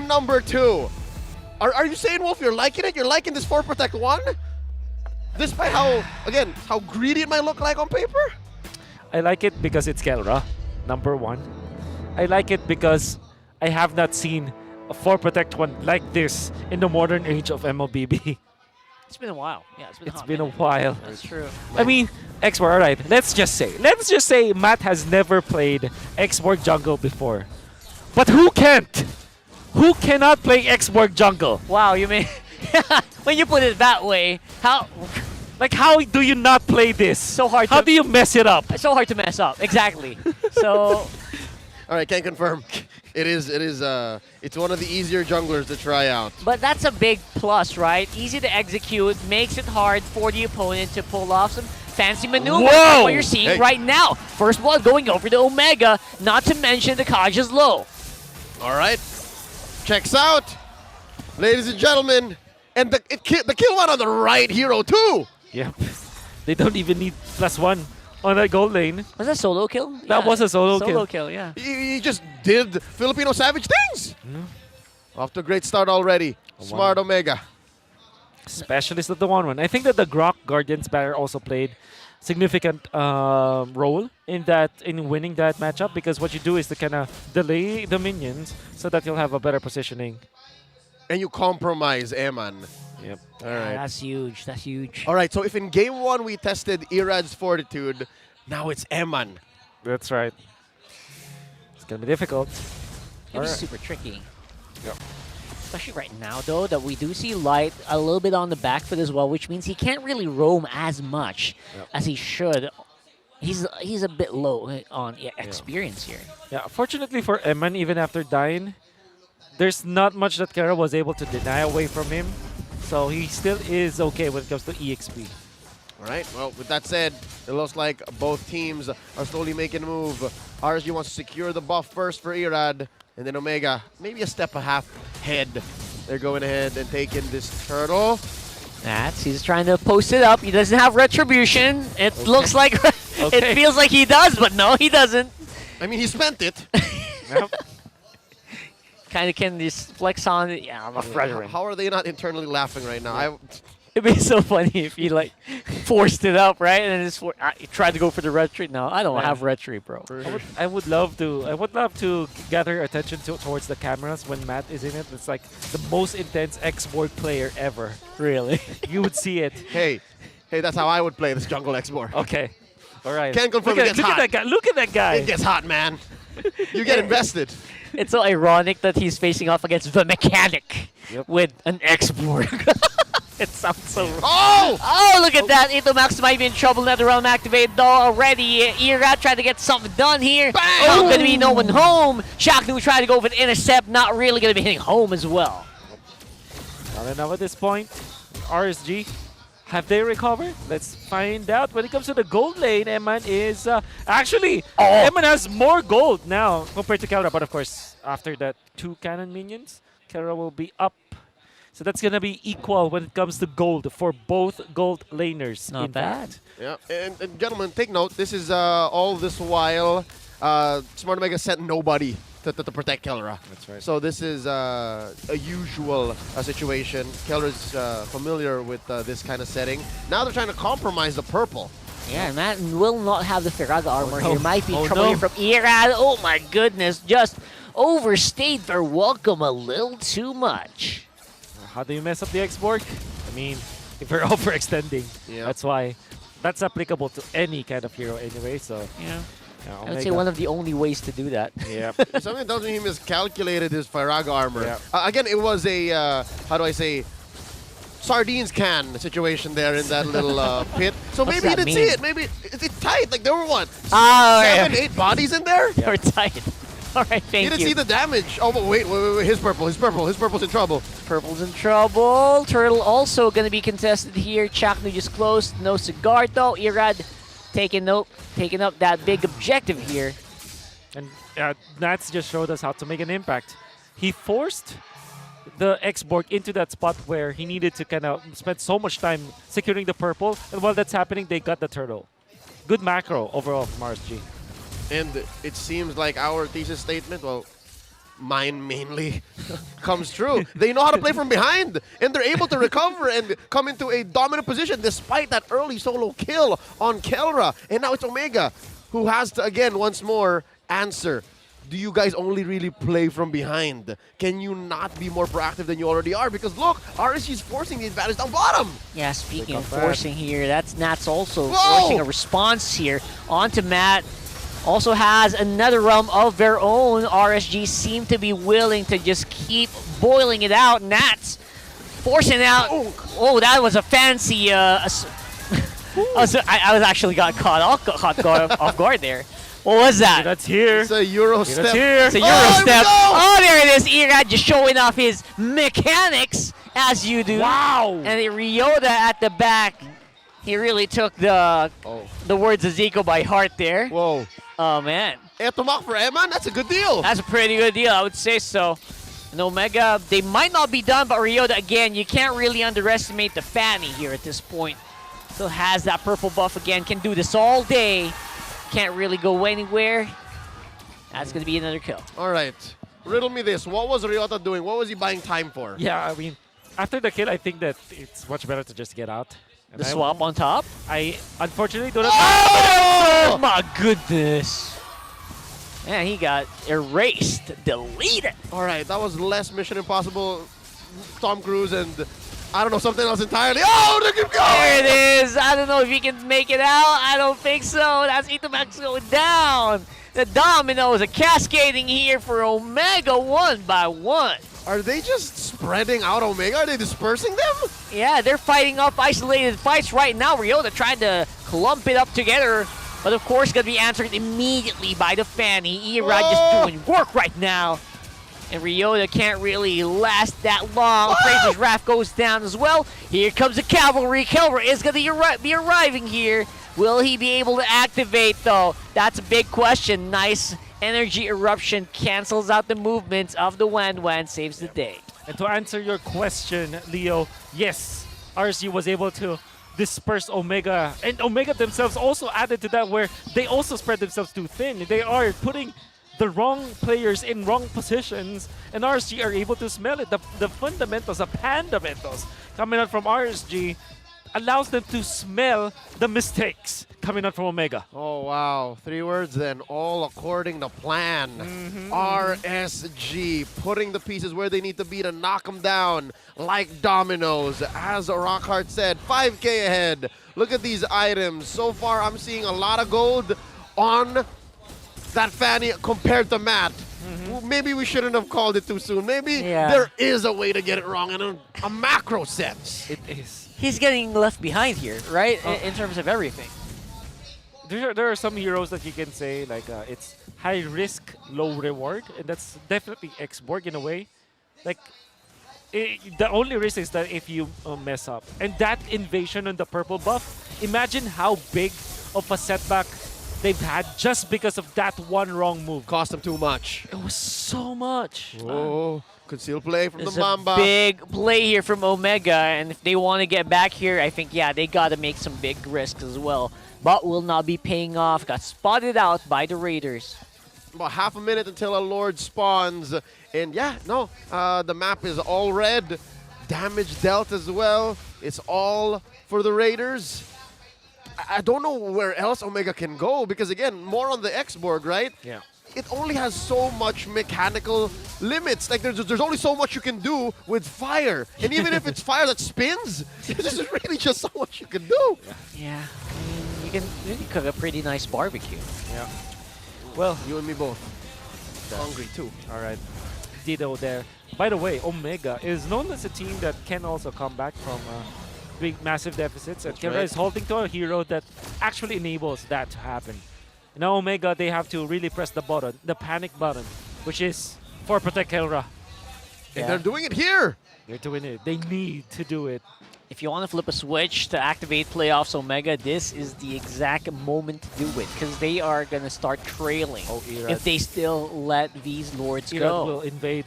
game number 2. Are you saying, Wolf, you're liking it? You're liking this 4 Protect 1? Despite how, again, how greedy it might look like on paper? I like it because it's Kelra, number 1. I like it because I have not seen a 4 Protect 1 like this in the modern age of MLBB. It's been a while. Yeah, It's been a while. That's true. I mean, X-Borg, alright, let's just say Matt has never played X-Borg jungle before. But who can't? Who cannot play X-Borg jungle? Wow, you mean when you put it that way, how How do you not play this? so hard How to do you mess it up? it's so hard to mess up. Exactly. So All right, can't confirm. It's one of the easier junglers to try out. but that's a big plus, right? Easy to execute, makes it hard for the opponent to pull off some fancy maneuvers. Whoa! Like what you're seeing Hey. right now. First blood going over to Omega, not to mention the Kaj is low. All right, checks out, ladies and gentlemen, and the kill went on the right hero too. Yep. They don't even need +1 on that gold lane. Was that solo kill? That was a solo Solo kill. kill, yeah. He just did Filipino savage things. Off to a great start already. Smart Omega. Specialist of the 1-1. I think that the Grok Guardian's banner also played significant role in winning that matchup, because what you do is to kind of delay the minions so that you'll have a better positioning. And you compromise Eman. Yep. All right. That's huge. That's huge. All right, so if in game 1 we tested Irad's fortitude, now it's Eman. That's right. It's gonna be difficult. It'll be Alright. super tricky. Yep. Especially right now, though, that we do see Light a little bit on the back foot as well, which means he can't really roam as much as he should. He's a bit low on experience here. Yeah, fortunately for Eman, even after dying, there's not much that Kara was able to deny away from him. So he still is okay when it comes to EXP. All right, well, with that said, it looks like both teams are slowly making a move. RSG wants to secure the buff first for Irad, and then Omega, maybe a step a half ahead. They're going ahead and taking this turtle. He's trying to post it up. He doesn't have retribution. It looks like it feels like he does, but no, he doesn't. I mean, he spent it. Yep. Kind of can just flex on it. Yeah, I'm a brethren. How are they not internally laughing right now? It'd be so funny if he like forced it up, right? And then he tried to go for the retreat. No, I don't have retreat, bro. I would love to gather attention towards the cameras when Matt is in it. It's like the most intense X-Borg player ever. Really? You would see it. Hey, that's how I would play this jungle X-Borg. Okay. All right. Can't confirm Look it at gets hot. that guy. Look at that guy. It gets hot, man. You get invested. It's so ironic that he's facing off against the mechanic with an X-Borg. It sounds so wrong. Oh! Look at that. Itomax might be in trouble. Nether Realm activated already. Irat trying to get something done here. Bam! Oh, going to be no one home. Shaknu trying to go for the intercept. Not really going to be hitting home as well. Not enough at this point. RSG, have they recovered? Let's find out. When it comes to the gold lane, Eman is actually Eman has more gold now compared to Kelra. But of course, after that 2 cannon minions, Kelra will be up. So that's gonna be equal when it comes to gold for both gold laners. Not bad. Yeah, and gentlemen, take note. This is all this while Smart Omega sent nobody to protect Kelra. That's right. So this is a usual situation. Kelra's familiar with this kind of setting. Now they're trying to compromise the purple. Yeah, and that will not have the Firaga armor no. here. Might be Oh, trouble no. here from Irad. Oh my goodness, just overstayed their welcome a little too much. How do you mess up the X-Borg? I mean, if you're overextending, that's why. That's applicable to any kind of hero anyway, so... Yeah. I would say Omega. one of the only ways to do that. Yeah. Something tells me he miscalculated his Firaga armor. Yeah. Again, it was a, how do I say, sardines can situation there in that little pit. So What's maybe he that didn't mean? see it. Maybe it's tight. Like there were what? Oh, 7, 8 bodies in there? You're tight. All right, He thank didn't you. see the damage. Oh, but wait. His purple's in trouble. Purple's in trouble. Turtle also going to be contested here. Chaknu just close. No cigar though. Irad taking up that big objective here. And Nats just showed us how to make an impact. He forced the X-Borg into that spot where he needed to kind of spend so much time securing the purple. And while that's happening, they got the turtle. Good macro overall from RSG. And it seems like our thesis statement, well, mine mainly comes true. They know how to play from behind, and they're able to recover and come into a dominant position despite that early solo kill on Kelra. And now it's Omega who has to, again, once more, answer. Do you guys only really play from behind? Can you not be more proactive than you already are? Because look, RSG is forcing the advantage down bottom. Yeah, speaking of back. forcing here, that's Nats also Whoa! forcing a response here onto Matt. Also has another realm of their own. RSG seem to be willing to just keep boiling it out. Nats forcing out. Oh, that was a fancy. I was actually got caught off guard there. What was that? That's here. It's a Euro That's step. here. It's a Euro here we step. go! Oh, there it is. Irad just showing off his mechanics as you do. Wow. And the Ryota at the back. He really took the words of Zico by heart there. Whoa. Oh, man. Etomak for Eman, that's a good deal. That's a pretty good deal, I would say so. And Omega, they might not be done, but Ryota, again, you can't really underestimate the Fanny here at this point. Still has that purple buff again, can do this all day. Can't really go anywhere. That's going to be another kill. All right. Riddle me this. What was Ryota doing? What was he buying time for? Yeah, I mean, after the kill, I think that it's much better to just get out. And The swap on top? I unfortunately do not. Oh, my goodness. Man, he got erased, deleted. All right, that was less Mission Impossible, Tom Cruise, and I don't know, something else entirely. Oh, look at him go! There it is. I don't know if he can make it out. I don't think so. That's Itomax going down. The dominoes are cascading here for Omega one by one. Are they just spreading out Omega? Are they dispersing them? Yeah, they're fighting off isolated fights right now. Ryota trying to clump it up together, but of course going to be answered immediately by the Fanny. Irad just doing work right now. And Ryota can't really last that long. Fraser's Wrath goes down as well. Here comes the cavalry. Kelra is going to be arriving here. Will he be able to activate, though? That's a big question. Nice energy eruption cancels out the movements of the Wan, saves the day. And to answer your question, Leo, yes, RSG was able to disperse Omega. And Omega themselves also added to that where they also spread themselves too thin. They are putting the wrong players in wrong positions, and RSG are able to smell it. The fundamentals, the fundamentals coming out from RSG allows them to smell the mistakes coming out from Omega. Oh, wow. 3 words then, all according to plan. RSG putting the pieces where they need to be to knock them down like dominoes. As Rockhart said, 5K ahead. Look at these items. So far, I'm seeing a lot of gold on that Fanny compared to Matt. Well, maybe we shouldn't have called it too soon. Maybe there is a way to get it wrong in a macro sense. It is. He's getting left behind here, right? In terms of everything. There are some heroes that you can say like it's high risk, low reward, and that's definitely X-Borg in a way. Like the only risk is that if you mess up, and that invasion on the purple buff, imagine how big of a setback they've had just because of that one wrong move. Cost them too much. It was so much. Oh, concealed play from There's the Mamba. a big play here from Omega, and if they want to get back here, I think, yeah, they got to make some big risks as well. But will not be paying off. Got spotted out by the Raiders. About half a minute until a Lord spawns. And yeah, no, the map is all red. Damage dealt as well. It's all for the Raiders. I don't know where else Omega can go because, again, more on the X-Borg, right? Yeah. It only has so much mechanical limits. Like, there's only so much you can do with fire. And even if it's fire that spins, there's really just so much you can do. Yeah, I mean, you can cook a pretty nice barbecue. Yeah. Well, You and me both. Hungry, too. all right. Ditto there. By the way, Omega is known as a team that can also come back from big, massive deficits. And That's Kera right. is holding to a hero that actually enables that to happen. Now Omega, they have to really press the button, the panic button, which is for Protect Kelra. And they're doing it here. They're doing it. They need to do it. If you want to flip a switch to activate playoffs Omega, this is the exact moment to do it because they are going to start trailing Oh, Irad. if they still let these Lords Irad go. will invade.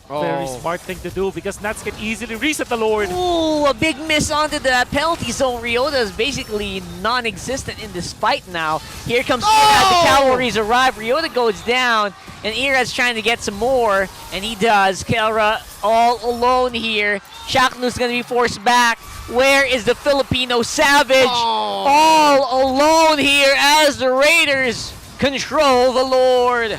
Very smart thing to do because Nats can easily reset the Lord. Ooh, a big miss onto the penalty zone. Ryota is basically non-existent in this fight now. Here comes Irad. The cavalries arrive. Ryota goes down, and Irad's trying to get some more, and he does. Kelra all alone here. Shaknu's going to be forced back. Where is the Filipino Savage? All alone here as the Raiders control the Lord.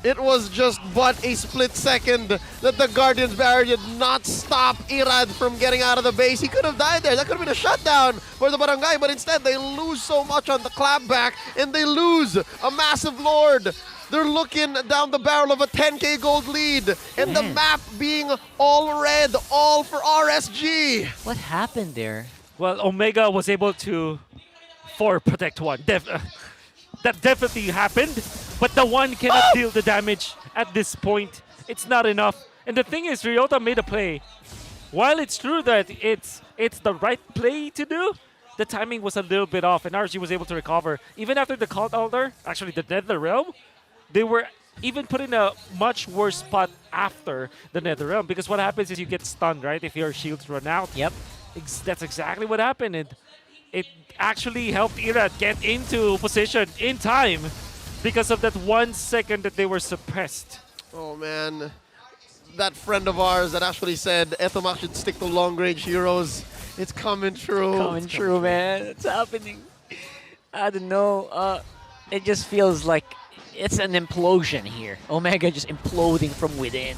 It was just but a split second that the Guardian's barrier did not stop Irad from getting out of the base. He could have died there. That could have been a shutdown for the Barangay, but instead they lose so much on the clapback and they lose a massive Lord. They're looking down the barrel of a 10K gold lead and the map being all red, all for RSG. What happened there? Well, Omega was able to protect one. That definitely happened, but the one cannot deal the damage at this point. It's not enough. And the thing is, Ryota made a play. While it's true that it's the right play to do, the timing was a little bit off, and RSG was able to recover. Even after the Cult Elder, actually the Nether Realm, they were even put in a much worse spot after the Nether Realm, because what happens is you get stunned, right, if your shields run out. Yep. That's exactly what happened, and it actually helped Irad get into position in time because of that 1 second that they were suppressed. Oh man, that friend of ours that actually said Etomac should stick to long-range heroes, it's coming true. Coming true, man. It's happening. I don't know. It just feels like it's an implosion here. Omega just imploding from within.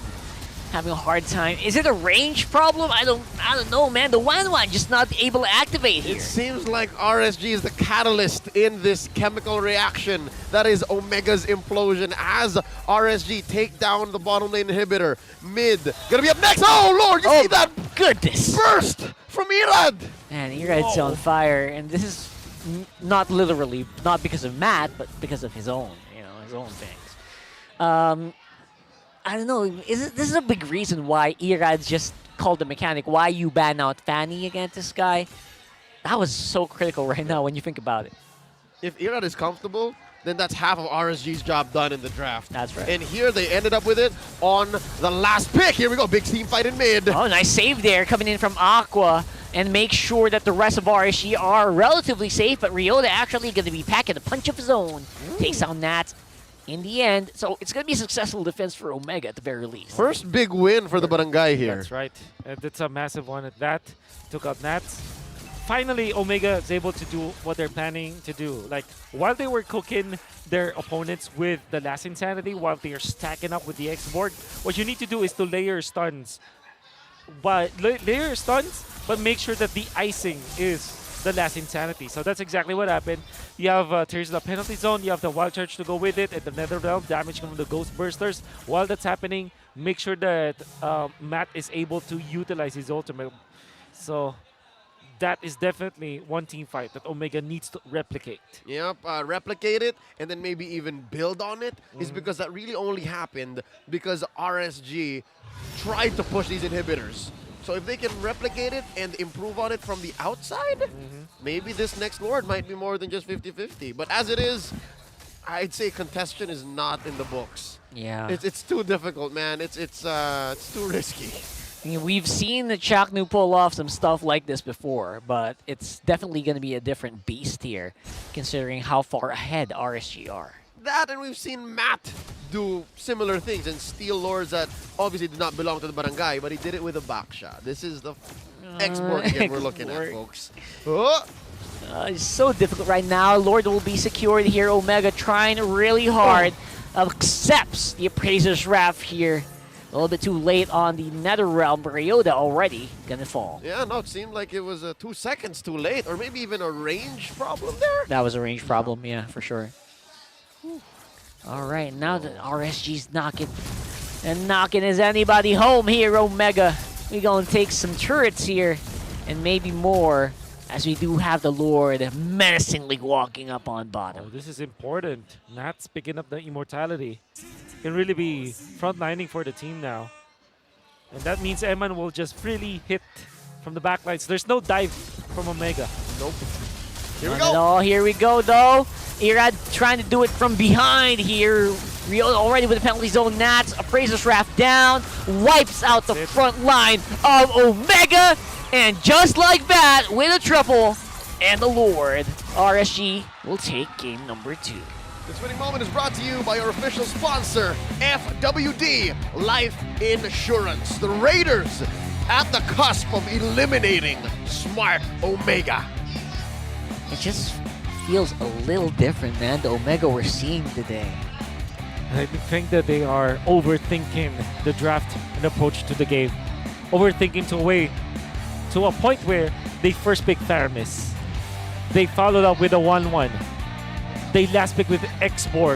Having a hard time. Is it a range problem? I don't know, man. The Wanwan just not able to activate here. It seems like RSG is the catalyst in this chemical reaction that is Omega's implosion as RSG take down the bottom lane inhibitor. Mid, gonna be up next. Oh Lord, you see that Goodness! burst from Irad? Man, Irad's on fire, and this is not literally, not because of Matt, but because of his own, his own things. I don't know. This is a big reason why Irad's just called the mechanic. Why you ban out Fanny against this guy? That was so critical right now when you think about it. If Irad is comfortable, then that's half of RSG's job done in the draft. That's right. And here they ended up with it on the last pick. Here we go, big team fight in mid. Oh, nice save there coming in from Aqua, and make sure that the rest of RSG are relatively safe, but Ryota actually going to be packing a punch of his own. Takes down Nat in the end. So it's going to be a successful defense for Omega at the very least. First big win for the Barangay here. That's right. And it's a massive one at that. Took out Nats. Finally, Omega is able to do what they're planning to do. Like, while they were cooking their opponents with the last Insanity, while they are stacking up with the X-Board, what you need to do is to layer stuns. But layer stuns, but make sure that the icing is the last Insanity. So that's exactly what happened. You have Tears of the Penalty Zone, you have the Wild Charge to go with it, and the Nether Realm damage from the Ghost Bursters. While that's happening, make sure that Matt is able to utilize his ultimate. So that is definitely one team fight that Omega needs to replicate. Yep, replicate it and then maybe even build on it is because that really only happened because RSG tried to push these inhibitors. So if they can replicate it and improve on it from the outside, maybe this next Lord might be more than just 50-50. But as it is, I'd say contestation is not in the books. Yeah. It's too difficult, man. It's too risky. I mean, we've seen the Chaknu pull off some stuff like this before, but it's definitely going to be a different beast here, considering how far ahead RSG are. That, and we've seen Matt do similar things and steal lords that obviously did not belong to the Barangay, but he did it with a back shot. This is the export again we're looking at, folks. Oh. It's so difficult right now. Lord will be secured here. Omega trying really hard. Accepts the Appraiser's Wrath here. A little bit too late on the Nether Realm. Ryota already gonna fall. Yeah, no, it seemed like it was 2 seconds too late, or maybe even a range problem there. That was a range problem, yeah, for sure. All right, now that RSG's knocking, and knocking is anybody home here, Omega. We gonna take some turrets here, and maybe more, as we do have the Lord menacingly walking up on bottom. Oh, this is important. Nat's picking up the immortality. Can really be frontlining for the team now. And that means Eman will just freely hit from the backlines. There's no dive from Omega. Nope. Here we Not at go. all. Here we go, though. Irad trying to do it from behind here. Rio already with the penalty zone. Nats, Appraiser's Raft down, wipes out the front line of Omega, and just like that, with a triple and the Lord, RSG will take game number 2. This winning moment is brought to you by our official sponsor, FWD Life Insurance. The Raiders at the cusp of eliminating Smart Omega. It just feels a little different, man, the Omega we're seeing today. I think that they are overthinking the draft and approach to the game. Overthinking to a point where they first picked Theramis. They followed up with a 1-1. They last picked with X-Borg.